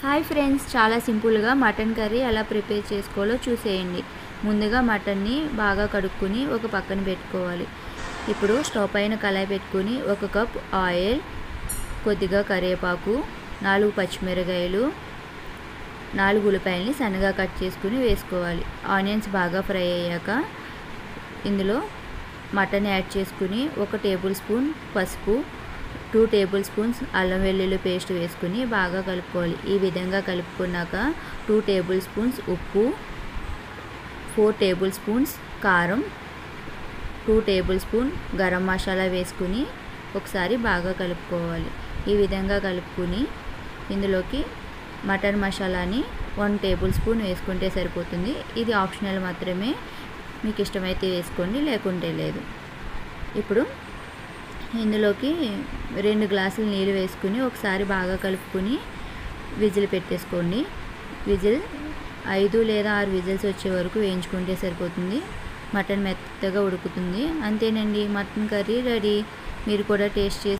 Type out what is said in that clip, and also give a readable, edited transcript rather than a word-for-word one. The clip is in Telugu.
హాయ్ ఫ్రెండ్స్, చాలా సింపుల్గా మటన్ కర్రీ ఎలా ప్రిపేర్ చేసుకోవాలో చూసేయండి. ముందుగా మటన్ని బాగా కడుక్కొని ఒక పక్కన పెట్టుకోవాలి. ఇప్పుడు స్టవ్ పైన కళాయి పెట్టుకొని 1 కప్ ఆయిల్, కొద్దిగా కరివేపాకు, 4 పచ్చిమిరకాయలు, 4 ఉల్లిపాయలని సన్నగా కట్ చేసుకుని వేసుకోవాలి. ఆనియన్స్ బాగా ఫ్రై అయ్యాక ఇందులో మటన్ యాడ్ చేసుకుని 1 టేబుల్ స్పూన్ పసుపు, 2 టేబుల్ స్పూన్స్ అల్లం వెల్లుల్లి పేస్ట్ వేసుకుని బాగా కలుపుకోవాలి. ఈ విధంగా కలుపుకున్నాక 2 టేబుల్ స్పూన్స్ ఉప్పు, 4 టేబుల్ స్పూన్స్ కారం, 2 టేబుల్ స్పూన్ గరం మసాలా వేసుకుని ఒకసారి బాగా కలుపుకోవాలి. ఈ విధంగా కలుపుకుని ఇందులోకి మటన్ మసాలాని 1 టేబుల్ స్పూన్ వేసుకుంటే సరిపోతుంది. ఇది ఆప్షనల్ మాత్రమే, మీకు ఇష్టమైతే వేసుకోండి, లేకుంటే లేదు. ఇప్పుడు ఇందులోకి 2 గ్లాసులు నీళ్ళు వేసుకుని ఒకసారి బాగా కలుపుకొని విజిల్ పెట్టేసుకోండి. విజిల్ 5 లేదా 6 విజిల్స్ వచ్చే వరకు వేయించుకుంటే సరిపోతుంది. మటన్ మెత్తగా ఉడుకుతుంది. అంతేనండి, మటన్ కర్రీ రెడీ. మీరు కూడా టేస్ట్ చేసి